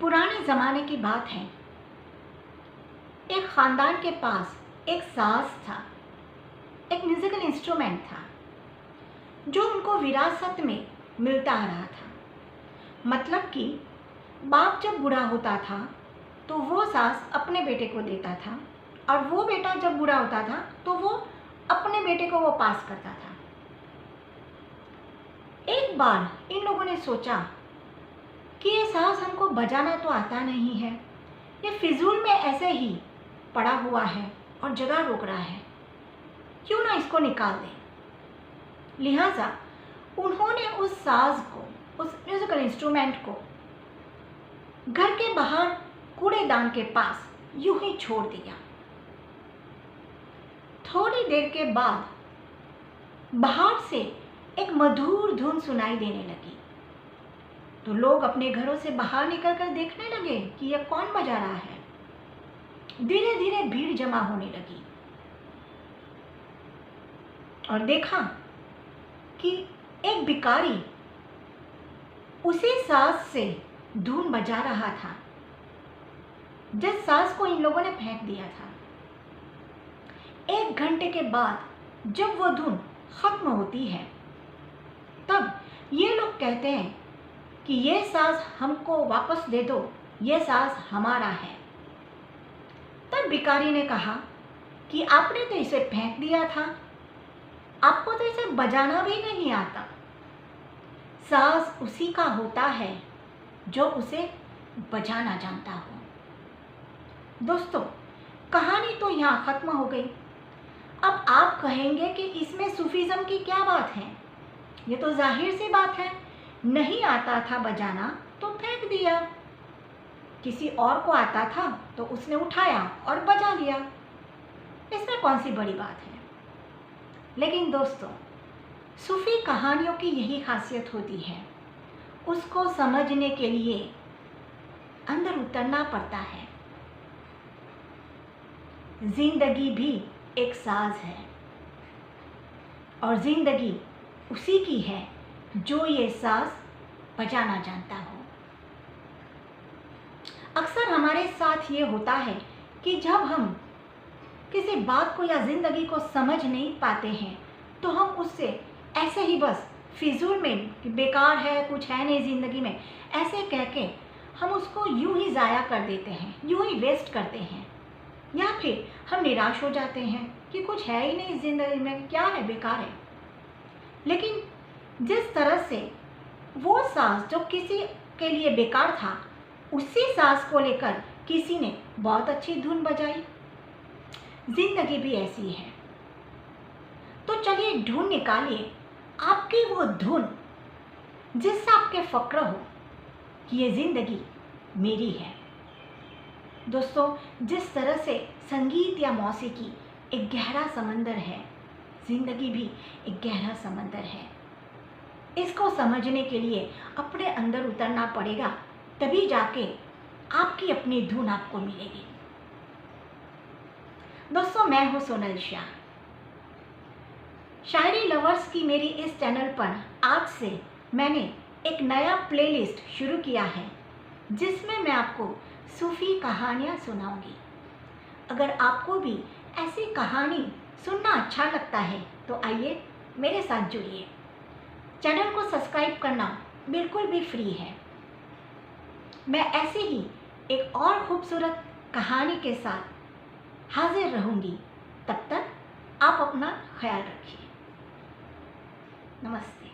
पुराने ज़माने की बात है। एक ख़ानदान के पास एक साज़ था, एक म्यूज़िकल इंस्ट्रूमेंट था जो उनको विरासत में मिलता आ रहा था। मतलब कि बाप जब बूढ़ा होता था तो वो साज़ अपने बेटे को देता था और वो बेटा जब बूढ़ा होता था तो वो अपने बेटे को वो पास करता था। एक बार इन लोगों ने सोचा कि ये साज़ हमको बजाना तो आता नहीं है, ये फिजूल में ऐसे ही पड़ा हुआ है और जगह रोक रहा है, क्यों ना इसको निकाल दें। लिहाजा उन्होंने उस साज़ को, उस म्यूज़िकल इंस्ट्रूमेंट को घर के बाहर कूड़ेदान के पास यूं ही छोड़ दिया। थोड़ी देर के बाद बाहर से एक मधुर धुन सुनाई देने लगी तो लोग अपने घरों से बाहर निकलकर देखने लगे कि यह कौन बजा रहा है। धीरे धीरे भीड़ जमा होने लगी और देखा कि एक भिखारी उसी साज़ से धुन बजा रहा था जिस साज़ को इन लोगों ने फेंक दिया था। 1 घंटे के बाद जब वो धुन खत्म होती है तब ये लोग कहते हैं कि ये साज़ हमको वापस दे दो, ये साज़ हमारा है। तब भिखारी ने कहा कि आपने तो इसे फेंक दिया था, आपको तो इसे बजाना भी नहीं आता। साज़ उसी का होता है जो उसे बजाना जानता हो। दोस्तों, कहानी तो यहाँ ख़त्म हो गई। अब आप कहेंगे कि इसमें सूफीज़म की क्या बात है? ये तो जाहिर सी बात है, नहीं आता था बजाना तो फेंक दिया, किसी और को आता था तो उसने उठाया और बजा दिया, इसमें कौन सी बड़ी बात है। लेकिन दोस्तों, सूफ़ी कहानियों की यही खासियत होती है, उसको समझने के लिए अंदर उतरना पड़ता है। जिंदगी भी एक साज़ है और जिंदगी उसी की है जो ये साज़ बजाना जानता हो। अक्सर हमारे साथ ये होता है कि जब हम किसी बात को या ज़िंदगी को समझ नहीं पाते हैं तो हम उससे ऐसे ही बस फिजूल में कि बेकार है, कुछ है नहीं ज़िंदगी में, ऐसे कह के हम उसको यूं ही ज़ाया कर देते हैं, यूं ही वेस्ट करते हैं, या फिर हम निराश हो जाते हैं कि कुछ है ही नहीं ज़िंदगी में, क्या है, बेकार है। लेकिन जिस तरह से वो साज़ जो किसी के लिए बेकार था, उसी साज़ को लेकर किसी ने बहुत अच्छी धुन बजाई। ज़िंदगी भी ऐसी है। तो चलिए ढूंढ निकालिए आपकी वो धुन जिससे आपके फ़क्र हो कि ये ज़िंदगी मेरी है। दोस्तों, जिस तरह से संगीत या मौसीकी एक गहरा समंदर है, ज़िंदगी भी एक गहरा समंदर है। इसको समझने के लिए अपने अंदर उतरना पड़ेगा, तभी जाके आपकी अपनी धुन आपको मिलेगी। दोस्तों, मैं हूँ सोनल शाह। शायरी लवर्स की मेरी इस चैनल पर आज से मैंने एक नया प्लेलिस्ट शुरू किया है जिसमें मैं आपको सूफ़ी कहानियाँ सुनाऊंगी। अगर आपको भी ऐसी कहानी सुनना अच्छा लगता है तो आइए मेरे साथ जुड़िए। चैनल को सब्सक्राइब करना बिल्कुल भी फ्री है। मैं ऐसे ही एक और खूबसूरत कहानी के साथ हाजिर रहूँगी। तब तक आप अपना ख्याल रखिए। नमस्ते।